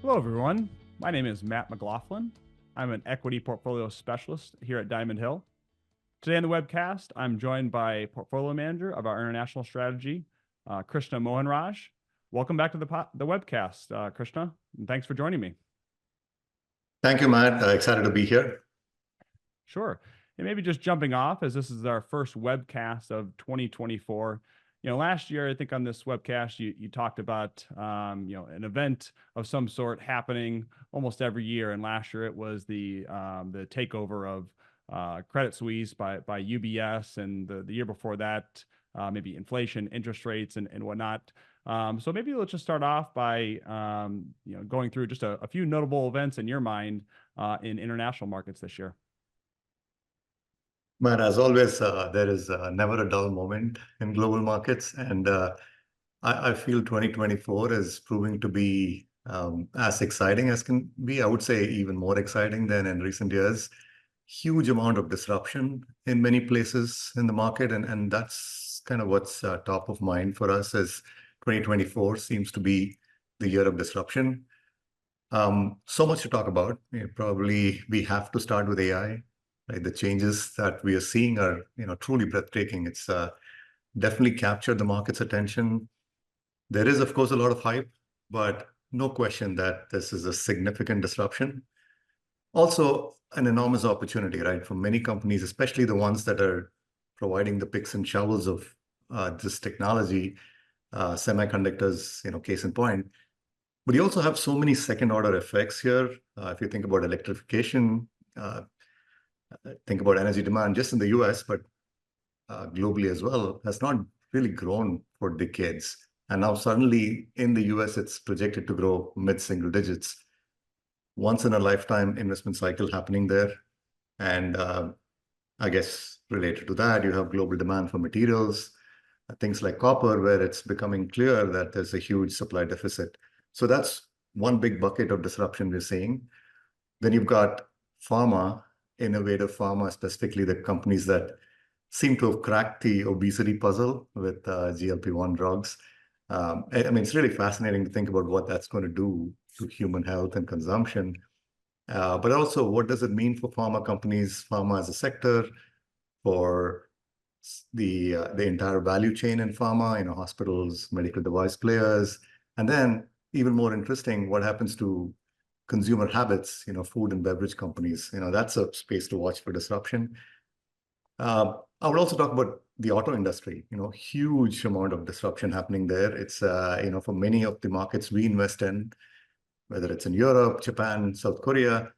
Hello, everyone. My name is Matt McLaughlin. I'm an equity portfolio specialist here at Diamond Hill. Today on the webcast, I'm joined by portfolio manager of our international strategy, Krishna Mohanraj. Welcome back to the webcast, Krishna, and thanks for joining me. Thank you, Matt. Excited to be here. Sure. And maybe just jumping off, as this is our first webcast of 2024. Last year, I think on this webcast, you talked about, an event of some sort happening almost every year. And last year it was the takeover of Credit Suisse by UBS, and the year before that, maybe inflation, interest rates, and whatnot. So maybe let's just start off by going through just a few notable events in your mind in international markets this year. Matt, as always, there is never a dull moment in global markets. And I feel 2024 is proving to be as exciting as can be. I would say even more exciting than in recent years. Huge amount of disruption in many places in the market. And that's kind of what's top of mind for us, as 2024 seems to be the year of disruption. So much to talk about. Probably we have to start with AI. Right? The changes that we are seeing are, truly breathtaking. It's definitely captured the market's attention. There is, of course, a lot of hype, but no question that this is a significant disruption. Also, an enormous opportunity, right, for many companies, especially the ones that are providing the picks and shovels of this technology, semiconductors, case in point. But you also have so many second-order effects here. If you think about electrification, think about energy demand just in the US, but globally as well, has not really grown for decades. And now suddenly in the US, it's projected to grow mid-single digits. Once in a lifetime investment cycle happening there. And I guess related to that, you have global demand for materials, things like copper, where it's becoming clear that there's a huge supply deficit. So that's one big bucket of disruption we're seeing. Then you've got pharma, innovative pharma, specifically the companies that seem to have cracked the obesity puzzle with GLP-1 drugs. I mean, it's really fascinating to think about what that's going to do to human health and consumption. But also, what does it mean for pharma companies, pharma as a sector, for the entire value chain in pharma, hospitals, medical device players, and then even more interesting, what happens to consumer habits, food and beverage companies. That's a space to watch for disruption. I would also talk about the auto industry, huge amount of disruption happening there. It's, for many of the markets we invest in, whether it's in Europe, Japan, South Korea,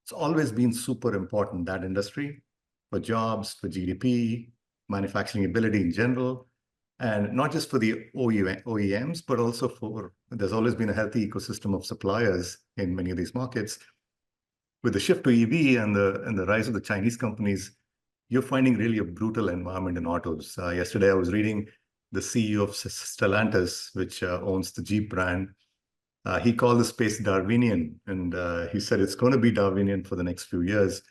it's always been super important, that industry, for jobs, for GDP, manufacturing ability in general. And not just for the OEMs, but also there's always been a healthy ecosystem of suppliers in many of these markets. With the shift to EV and the rise of the Chinese companies, you're finding really a brutal environment in autos. Yesterday, I was reading the CEO of Stellantis, which owns the Jeep brand. He called the space Darwinian, and he said it's going to be Darwinian for the next few years.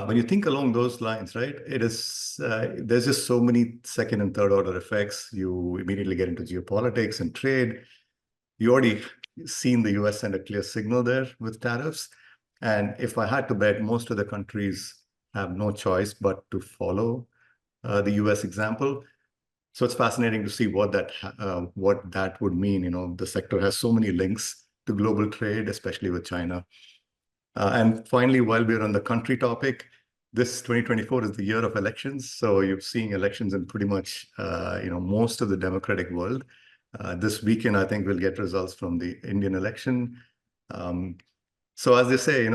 When you think along those lines, right, it is there's just so many second and third order effects. You immediately get into geopolitics and trade. You already seen the US send a clear signal there with tariffs. And if I had to bet, most of the countries have no choice but to follow the US example. So it's fascinating to see what that would mean. The sector has so many links to global trade, especially with China. And finally, while we're on the country topic, this 2024 is the year of elections. So you're seeing elections in pretty much, most of the democratic world. This weekend, I think we'll get results from the Indian election. So as they say,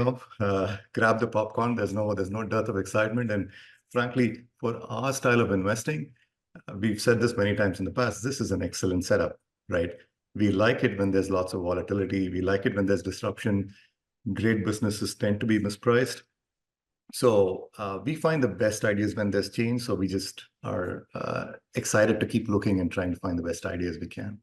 grab the popcorn. There's no dearth of excitement. And frankly, for our style of investing, we've said this many times in the past, this is an excellent setup, right? We like it when there's lots of volatility. We like it when there's disruption. Great businesses tend to be mispriced. So we find the best ideas when there's change. So we just are excited to keep looking and trying to find the best ideas we can.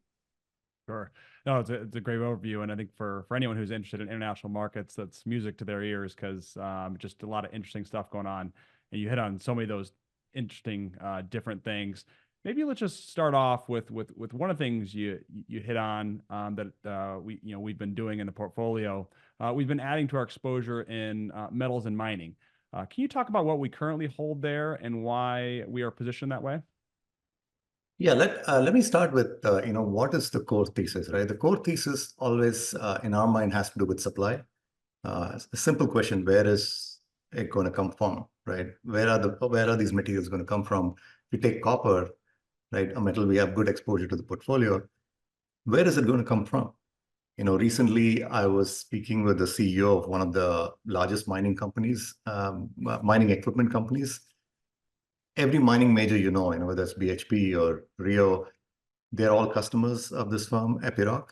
Sure. No, it's a great overview. And I think for anyone who's interested in international markets, that's music to their ears, because just a lot of interesting stuff going on. And you hit on so many of those interesting different things. Maybe let's just start off with one of the things you hit on, that we've been doing in the portfolio. We've been adding to our exposure in metals and mining. Can you talk about what we currently hold there and why we are positioned that way? Yeah, let me start with what is the core thesis, right? The core thesis always in our mind has to do with supply. A simple question: where is it going to come from, right? Where are these materials going to come from? If you take copper, right, a metal we have good exposure to the portfolio. Where is it going to come from? Recently I was speaking with the CEO of one of the largest mining companies, mining equipment companies. Every mining major, whether it's BHP or Rio, they're all customers of this firm, Epiroc.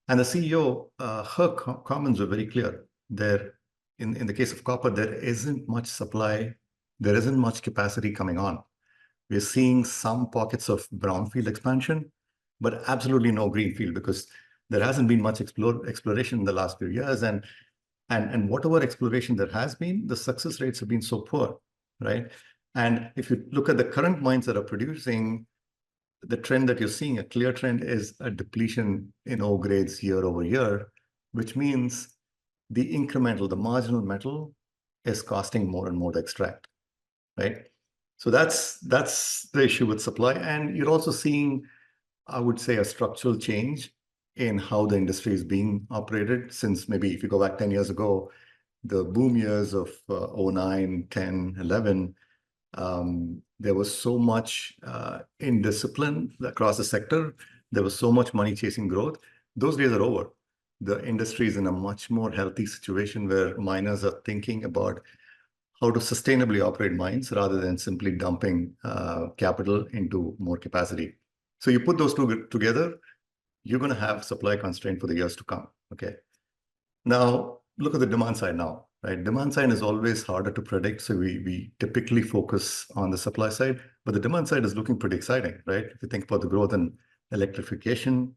And the CEO, her comments were very clear. In the case of copper, there isn't much supply, there isn't much capacity coming on. We're seeing some pockets of brownfield expansion, but absolutely no greenfield because there hasn't been much exploration in the last few years. And whatever exploration there has been, the success rates have been so poor, right? And if you look at the current mines that are producing, the trend that you're seeing, a clear trend, is a depletion in ore grades year over year, which means the incremental, the marginal metal is costing more and more to extract, right? So that's the issue with supply. And you're also seeing, I would say, a structural change in how the industry is being operated since maybe if you go back 10 years ago, the boom years of 09, 10, 11, there was so much indiscipline across the sector. There was so much money chasing growth. Those days are over. The industry is in a much more healthy situation where miners are thinking about how to sustainably operate mines rather than simply dumping capital into more capacity. So you put those two together, you're going to have supply constraint for the years to come. Okay. Now look at the demand side now, right? Demand side is always harder to predict. So we typically focus on the supply side, but the demand side is looking pretty exciting, right? If you think about the growth in electrification,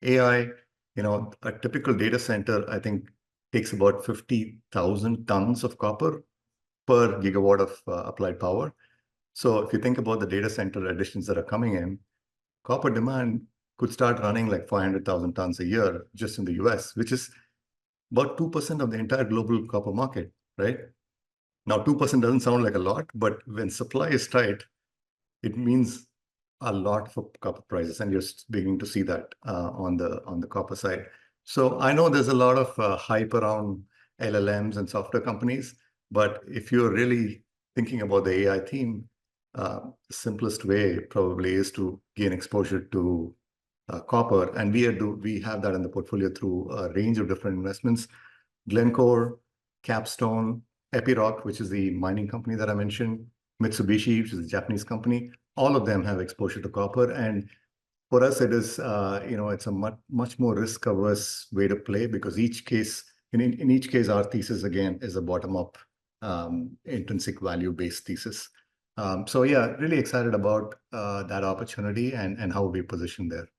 AI, a typical data center, I think, takes about 50,000 tons of copper per gigawatt of applied power. So if you think about the data center additions that are coming in, copper demand could start running like 500,000 tons a year just in the US, which is about 2% of the entire global copper market, right? Now, 2% doesn't sound like a lot, but when supply is tight, it means a lot for copper prices, and you're beginning to see that on the copper side. So I know there's a lot of hype around LLMs and software companies, but if you're really thinking about the AI theme, the simplest way probably is to gain exposure to copper, and we have that in the portfolio through a range of different investments: Glencore, Capstone, Epiroc, which is the mining company that I mentioned, Mitsubishi, which is a Japanese company. All of them have exposure to copper, and for us, it is it's a much more risk-averse way to play because in each case, our thesis again is a bottom-up intrinsic value-based thesis. So yeah, really excited about that opportunity and how we position there.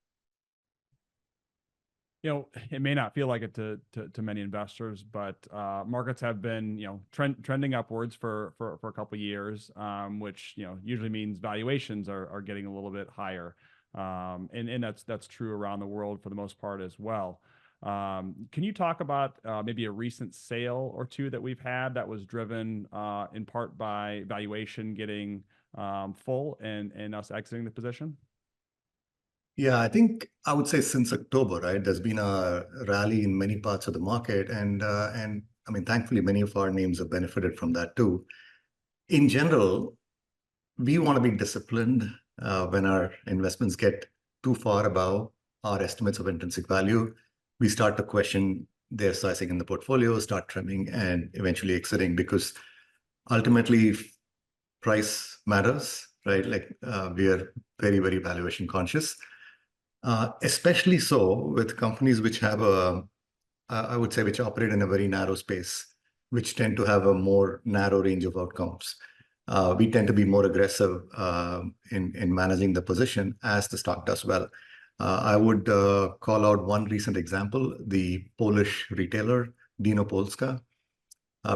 It may not feel like it to many investors, but markets have been, trending upwards for a couple of years, which, usually means valuations are getting a little bit higher. And that's true around the world for the most part as well. Can you talk about maybe a recent sale or two that we've had that was driven in part by valuation getting full and us exiting the position? Yeah, I think I would say since October, right? There's been a rally in many parts of the market, and I mean, thankfully, many of our names have benefited from that too. In general, we want to be disciplined when our investments get too far above our estimates of intrinsic value. We start to question their sizing in the portfolio, start trimming, and eventually exiting because ultimately price matters, right? Like we are very, very valuation conscious. Especially so with companies which have I would say, which operate in a very narrow space, which tend to have a more narrow range of outcomes. We tend to be more aggressive in managing the position as the stock does well. I would call out one recent example, the Polish retailer, Dino Polska.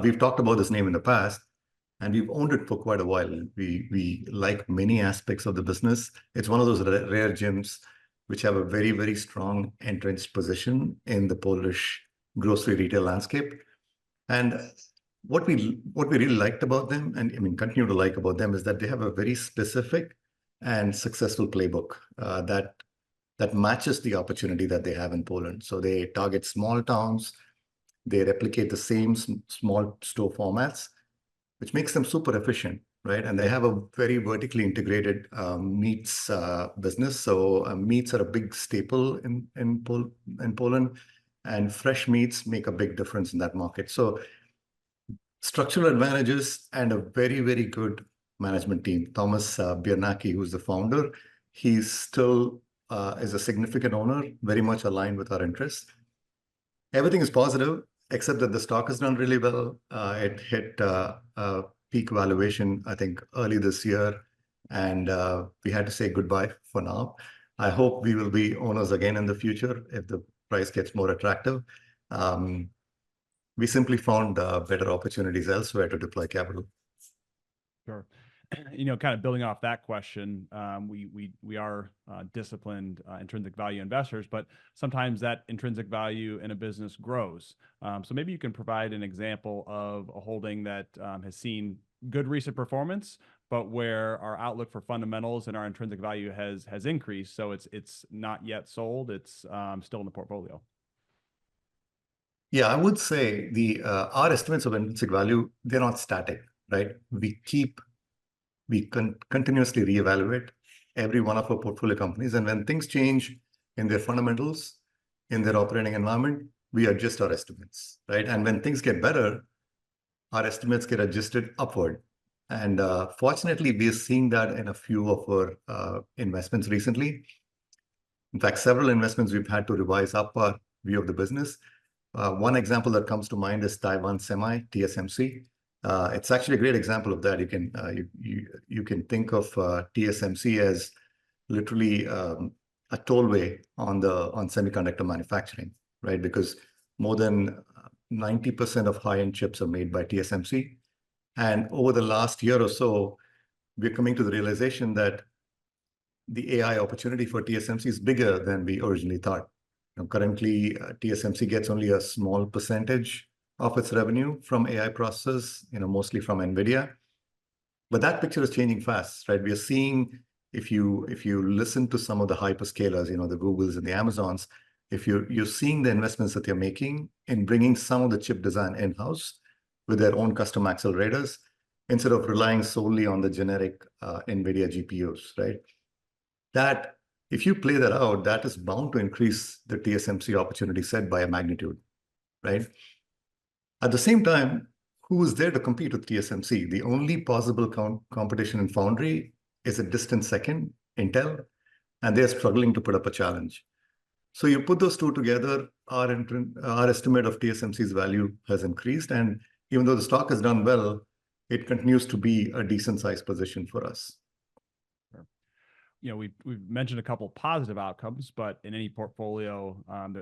We've talked about this name in the past. and we've owned it for quite a while. We like many aspects of the business. It's one of those rare gems which have a very, very strong entrenched position in the Polish grocery retail landscape. And what we really liked about them, and I mean continue to like about them, is that they have a very specific and successful playbook that matches the opportunity that they have in Poland. So they target small towns, they replicate the same small store formats, which makes them super efficient, right? And they have a very vertically integrated meats business. So meats are a big staple in Poland, and fresh meats make a big difference in that market. So structural advantages and a very, very good management team. Thomas Biernacki, who's the founder, he's still is a significant owner, very much aligned with our interests. Everything is positive, except that the stock has done really well. It hit peak valuation, I think, early this year, and we had to say goodbye for now. I hope we will be owners again in the future if the price gets more attractive. We simply found better opportunities elsewhere to deploy capital. Sure. Kind of building off that question, we are disciplined intrinsic value investors, but sometimes that intrinsic value in a business grows. So maybe you can provide an example of a holding that has seen good recent performance, but where our outlook for fundamentals and our intrinsic value has increased. So it's not yet sold; it's still in the portfolio. Yeah, I would say our estimates of intrinsic value, they're not static, right? We continuously reevaluate every one of our portfolio companies. And when things change in their fundamentals, in their operating environment, we adjust our estimates, right? And when things get better, our estimates get adjusted upward. And fortunately, we are seeing that in a few of our investments recently. In fact, several investments we've had to revise up our view of the business. One example that comes to mind is Taiwan Semi, TSMC. It's actually a great example of that. You can think of TSMC as literally a tollway on semiconductor manufacturing, right? Because more than 90% of high-end chips are made by TSMC. And over the last year or so, we're coming to the realization that the AI opportunity for TSMC is bigger than we originally thought. Currently, TSMC gets only a small percentage of its revenue from AI processors, mostly from NVIDIA. But that picture is changing fast, right? We are seeing, if you listen to some of the hyperscalers, the Googles and the Amazons, if you're seeing the investments that they're making in bringing some of the chip design in-house with their own custom accelerators, instead of relying solely on the generic NVIDIA GPUs, right? That, if you play that out, that is bound to increase the TSMC opportunity set by a magnitude, right? At the same time, who is there to compete with TSMC? The only possible competition in foundry is a distant second, Intel, and they're struggling to put up a challenge. So you put those two together, our estimate of TSMC's value has increased, and even though the stock has done well, it continues to be a decent sized position for us. We've mentioned a couple positive outcomes, but in any portfolio,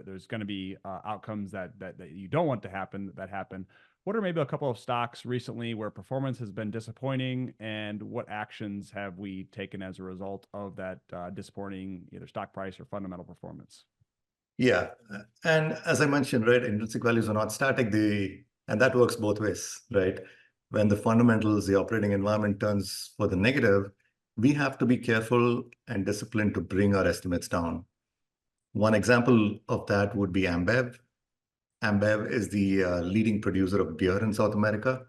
there's going to be outcomes that you don't want to happen that happen. What are maybe a couple of stocks recently where performance has been disappointing, and what actions have we taken as a result of that disappointing either stock price or fundamental performance? Yeah, and as I mentioned, right, intrinsic values are not static. And that works both ways, right? When the fundamentals, the operating environment turns for the negative, we have to be careful and disciplined to bring our estimates down. One example of that would be Ambev. Ambev is the leading producer of beer in South America.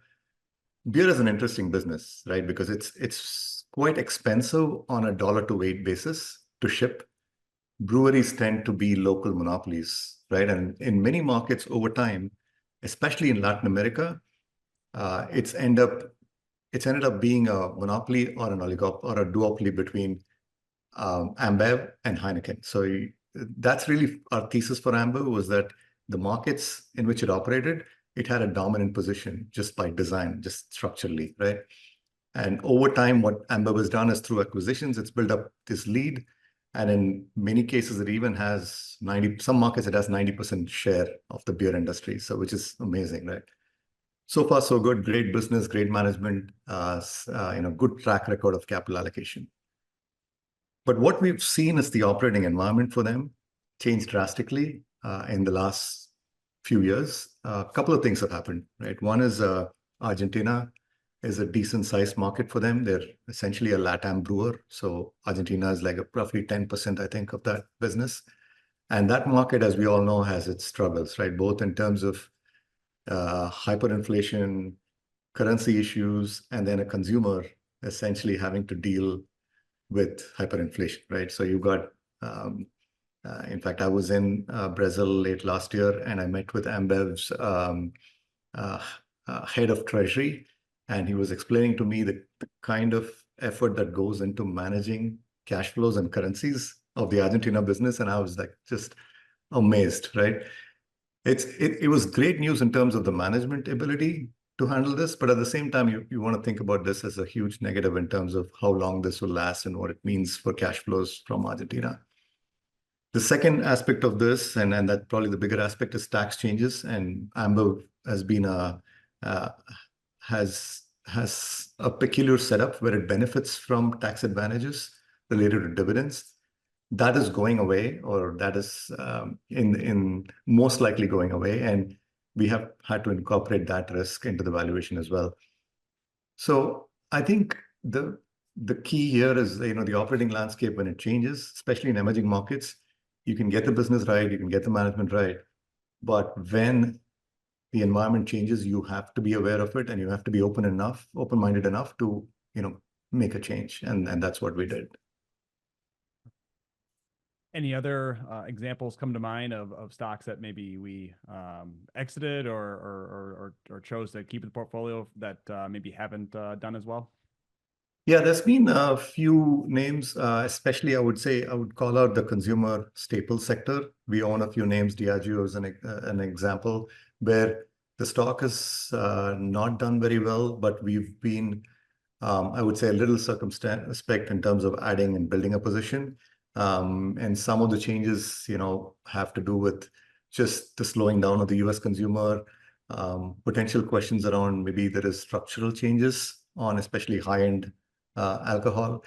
Beer is an interesting business, right? Because it's quite expensive on a dollar to weight basis to ship. Breweries tend to be local monopolies, right? And in many markets over time, especially in Latin America, it's ended up being a monopoly or an oligopoly or a duopoly between Ambev and Heineken. So that's really our thesis for Ambev, was that the markets in which it operated, it had a dominant position just by design, just structurally, right? And over time, what Ambev has done is through acquisitions, it's built up this lead. And in many cases, it even has some markets, it has 90% share of the beer industry. So which is amazing, right? So far, so good. Great business, great management, good track record of capital allocation. But what we've seen is the operating environment for them changed drastically in the last few years. A couple of things have happened, right? One is Argentina is a decent sized market for them. They're essentially a LATAM brewer. So Argentina is like roughly 10%, I think, of that business. And that market, as we all know, has its struggles, right? Both in terms of hyperinflation, currency issues, and then a consumer essentially having to deal with hyperinflation, right? So you've got, in fact, I was in Brazil late last year, and I met with Ambev's head of treasury, and he was explaining to me the kind of effort that goes into managing cash flows and currencies of the Argentina business, and I was like just amazed, right? It was great news in terms of the management ability to handle this, but at the same time, you want to think about this as a huge negative in terms of how long this will last and what it means for cash flows from Argentina. The second aspect of this, and that's probably the bigger aspect, is tax changes. And Ambev has been has a peculiar setup where it benefits from tax advantages related to dividends. That is going away, or that is in most likely going away, and we have had to incorporate that risk into the valuation as well. So I think the key here is the operating landscape when it changes, especially in emerging markets. You can get the business right, you can get the management right, but when the environment changes, you have to be aware of it, and you have to be open-minded enough to make a change, and that's what we did. Any other examples come to mind of stocks that maybe we exited or chose to keep in the portfolio that maybe haven't done as well? Yeah, there's been a few names, especially I would call out the consumer staple sector. We own a few names. Diageo is an example where the stock has not done very well, but we've been, I would say, a little circumspect in terms of adding and building a position. And some of the changes, have to do with just the slowing down of the US consumer, potential questions around maybe there is structural changes on especially high-end alcohol.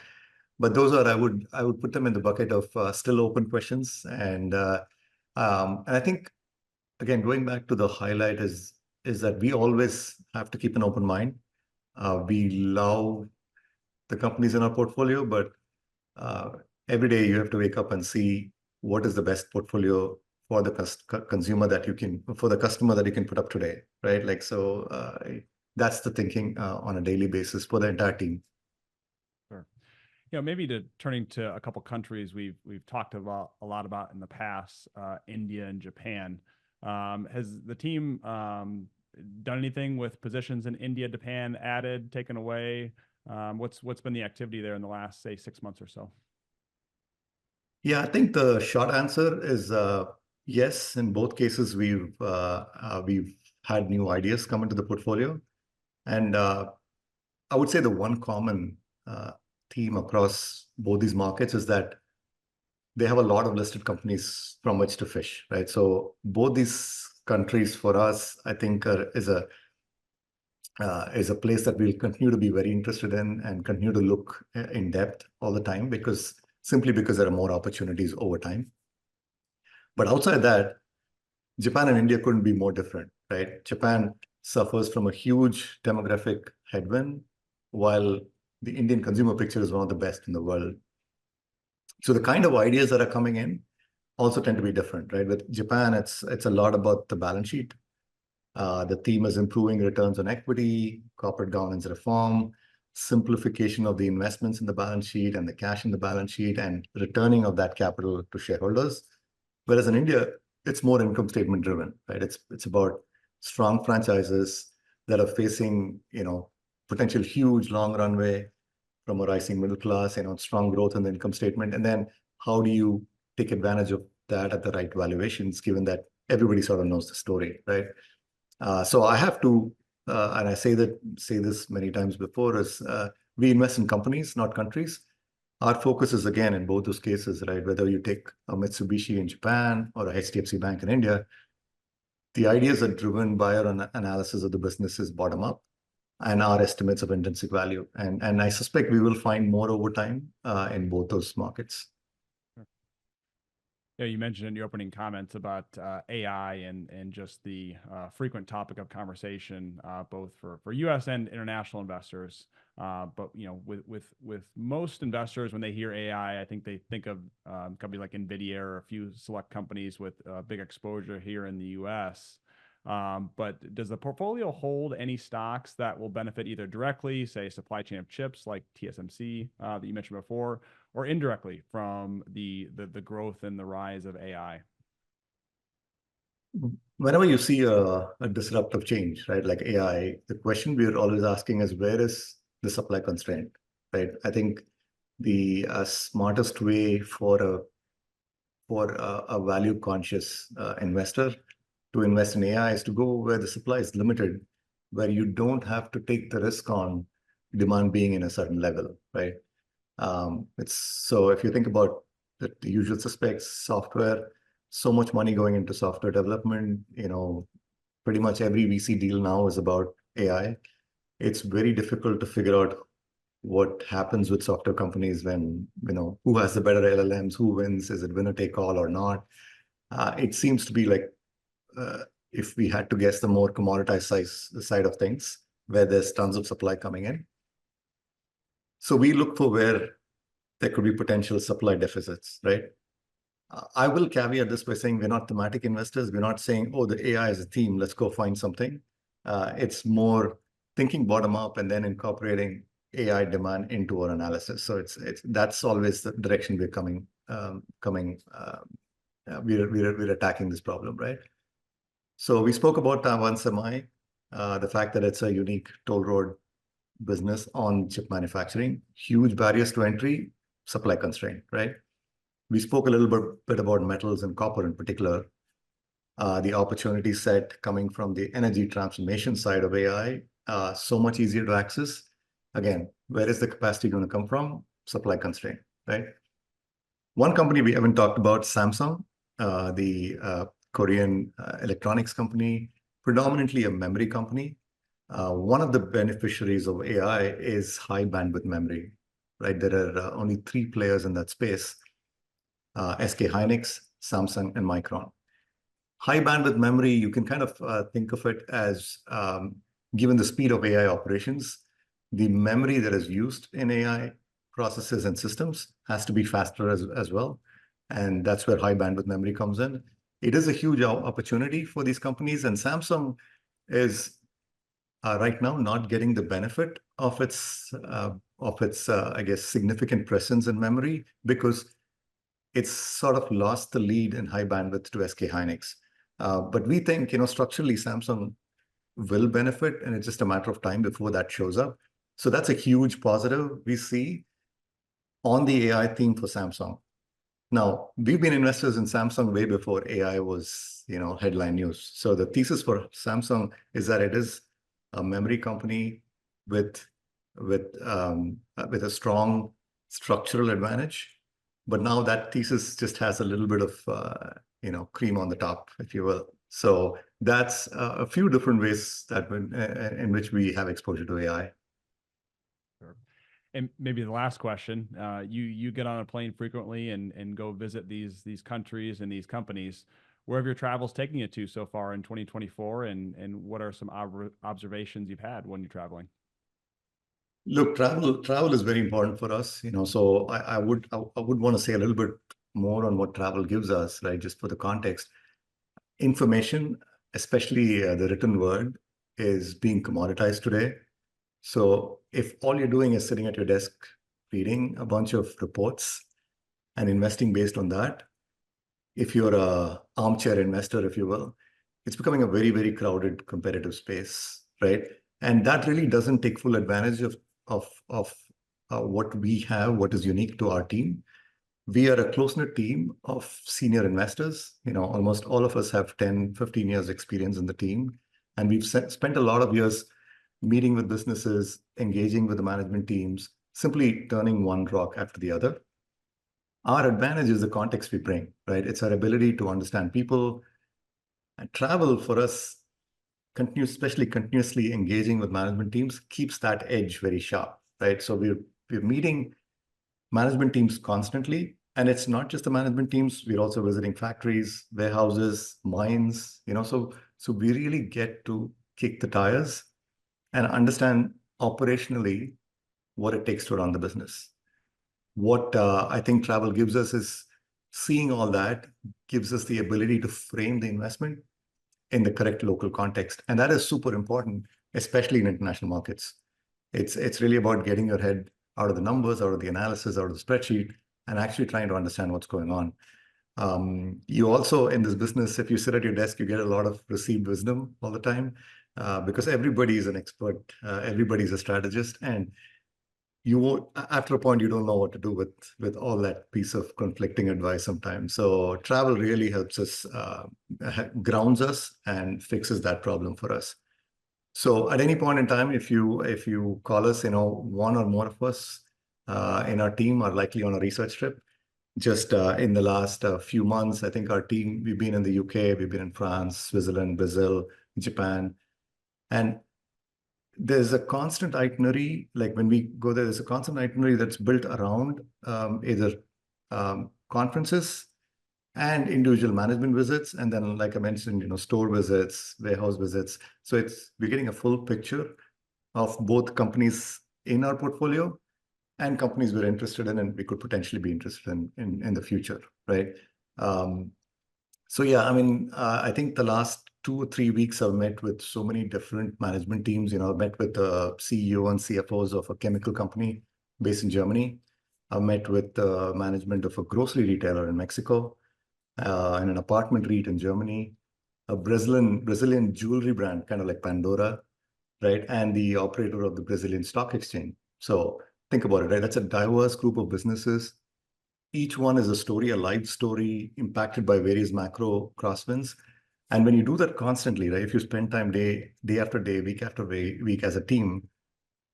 But those are, I would put them in the bucket of still open questions. And I think, again, going back to the highlight is that we always have to keep an open mind. We love the companies in our portfolio, but every day you have to wake up and see what is the best portfolio for the customer that you can put up today, right? Like, so that's the thinking on a daily basis for the entire team. Sure. Maybe turning to a couple countries we've talked about a lot about in the past, India and Japan. Has the team done anything with positions in India, Japan, added, taken away? What's been the activity there in the last, say, 6 months or so? Yeah, I think the short answer is yes. In both cases, we've had new ideas come into the portfolio, and I would say the one common theme across both these markets is that they have a lot of listed companies from which to fish, right? So both these countries for us, I think, is a place that we'll continue to be very interested in and continue to look in depth all the time, simply because there are more opportunities over time. But outside that, Japan and India couldn't be more different, right? Japan suffers from a huge demographic headwind, while the Indian consumer picture is one of the best in the world. So the kind of ideas that are coming in also tend to be different, right? With Japan, it's a lot about the balance sheet. The theme is improving returns on equity, corporate governance reform, simplification of the investments in the balance sheet and the cash in the balance sheet, and returning of that capital to shareholders. Whereas in India, it's more income statement driven, right? It's about strong franchises that are facing, potential huge long runway from a rising middle class, strong growth in the income statement. And then how do you take advantage of that at the right valuations, given that everybody sort of knows the story, right? So I have to, and I say this many times before, is we invest in companies, not countries. Our focus is, again, in both those cases, right? Whether you take a Mitsubishi in Japan or a HDFC Bank in India, The ideas are driven by our analysis of the businesses bottom up and our estimates of intrinsic value. And I suspect we will find more over time in both those markets. Yeah, you mentioned in your opening comments about AI and just the frequent topic of conversation, both for U.S. and international investors. But with most investors, when they hear AI, I think they think of companies like NVIDIA or a few select companies with big exposure here in the U.S. But does the portfolio hold any stocks that will benefit either directly, say supply chain of chips like TSMC that you mentioned before, or indirectly from the growth and the rise of AI? Whenever you see a disruptive change, right, like AI, the question we are always asking is, where is the supply constraint, right? I think the smartest way for a value conscious investor to invest in AI is to go where the supply is limited, where you don't have to take the risk on demand being in a certain level, right? So if you think about the usual suspects, software, so much money going into software development, pretty much every VC deal now is about AI. It's very difficult to figure out what happens with software companies when, who has the better LLMs, who wins, is it winner take all or not? It seems to be like, if we had to guess, the more commoditized side of things, where there's tons of supply coming in. So we look for where there could be potential supply deficits, right? I will caveat this by saying we're not thematic investors. We're not saying, oh, the AI is a theme, let's go find something. It's more thinking bottom up and then incorporating AI demand into our analysis. So that's always the direction we're coming. We're attacking this problem, right? So we spoke about Taiwan Semi, the fact that it's a unique toll road business on chip manufacturing, huge barriers to entry, supply constraint, right? We spoke a little bit about metals and copper in particular. The opportunity set coming from the energy transformation side of AI, so much easier to access. Again, where is the capacity going to come from? Supply constraint, right? One company we haven't talked about, Samsung, the Korean electronics company, predominantly a memory company. One of the beneficiaries of AI is high bandwidth memory, right? There are only 3 players in that space, SK Hynix, Samsung, and Micron. High bandwidth memory, you can kind of think of it as, given the speed of AI operations, the memory that is used in AI processes and systems has to be faster as well. And that's where high bandwidth memory comes in. It is a huge opportunity for these companies, and Samsung is right now not getting the benefit of its I guess, significant presence in memory, because it's sort of lost the lead in high bandwidth to SK Hynix. But we think, structurally, Samsung will benefit, and it's just a matter of time before that shows up. So that's a huge positive we see on the AI theme for Samsung. Now, we've been investors in Samsung way before AI was, headline news. So the thesis for Samsung is that it is a memory company with a strong structural advantage. But now that thesis just has a little bit of, cream on the top, if you will. So that's a few different ways in which we have exposure to AI. Sure. And maybe the last question, you get on a plane frequently and go visit these countries and these companies. Where have your travels taken you to so far in 2024, and what are some observations you've had when you're traveling? Look, travel is very important for us, so I would want to say a little bit more on what travel gives us, right? Just for the context. Information, especially the written word, is being commoditized today. So if all you're doing is sitting at your desk reading a bunch of reports and investing based on that, if you're an armchair investor, if you will, it's becoming a very, very crowded competitive space, right? And that really doesn't take full advantage of what we have, what is unique to our team. We are a close-knit team of senior investors. Almost all of us have 10, 15 years experience in the team. And we've spent a lot of years meeting with businesses, engaging with the management teams, simply turning one rock after the other. Our advantage is the context we bring, right? It's our ability to understand people, And travel for us, especially continuously engaging with management teams, keeps that edge very sharp, right? So we're meeting management teams constantly. And it's not just the management teams, we're also visiting factories, warehouses, mines, so we really get to kick the tires and understand operationally what it takes to run the business. What I think travel gives us is seeing all that gives us the ability to frame the investment in the correct local context. And that is super important, especially in international markets. It's really about getting your head out of the numbers, out of the analysis, out of the spreadsheet, and actually trying to understand what's going on. You also, in this business, if you sit at your desk, you get a lot of received wisdom all the time, because everybody is an expert, everybody's a strategist, and after a point, you don't know what to do with all that piece of conflicting advice sometimes. So travel really helps us, grounds us and fixes that problem for us. So at any point in time, if you call us, one or more of us in our team are likely on a research trip. Just in the last few months, I think our team, we've been in the UK, we've been in France, Switzerland, Brazil, Japan, and there's a constant itinerary. Like when we go there, there's a constant itinerary that's built around either conferences and individual management visits. And then, like I mentioned, store visits, warehouse visits. So we're getting a full picture of both companies in our portfolio and companies we're interested in and we could potentially be interested in the future, right? So yeah, I mean, I think the last 2 or 3 weeks I've met with so many different management teams. I've met with the CEO and CFOs of a chemical company based in Germany. I've met with the management of a grocery retailer in Mexico, and an apartment REIT in Germany, a Brazilian jewelry brand, kind of like Pandora, right? And the operator of the Brazilian stock exchange. So think about it, right? That's a diverse group of businesses. Each one is a story, a live story impacted by various macro crosswinds. And when you do that constantly, right, if you spend time day after day, week after week as a team,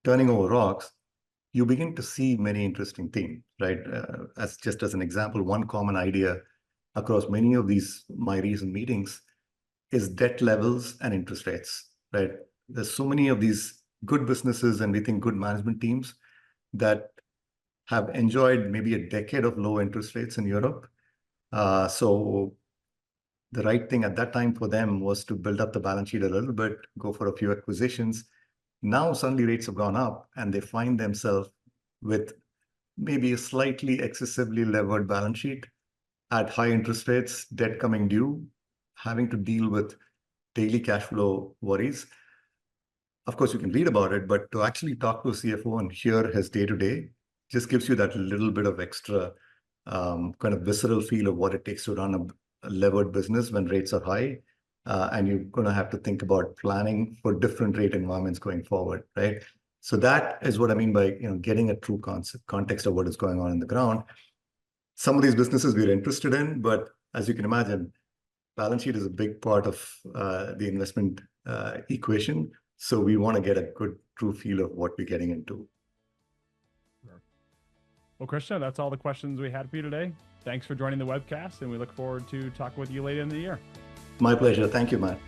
turning over rocks, you begin to see many interesting themes, right? As an example, one common idea across many of my recent meetings is debt levels and interest rates, right? There's so many of these good businesses and we think good management teams that have enjoyed maybe a decade of low interest rates in Europe. So the right thing at that time for them was to build up the balance sheet a little bit, go for a few acquisitions. Now suddenly rates have gone up and they find themselves with maybe a slightly excessively levered balance sheet at high interest rates, debt coming due, having to deal with daily cash flow worries. Of course, you can read about it, but to actually talk to a CFO and hear his day-to-day just gives you that little bit of extra kind of visceral feel of what it takes to run a levered business when rates are high. And you're going to have to think about planning for different rate environments going forward, right? So that is what I mean by getting a true context of what is going on in the ground. Some of these businesses we're interested in, but as you can imagine, balance sheet is a big part of the investment equation. So we want to get a good true feel of what we're getting into. Sure. Well, Krishna, that's all the questions we had for you today. Thanks for joining the webcast, and we look forward to talking with you later in the year. My pleasure. Thank you, Matt.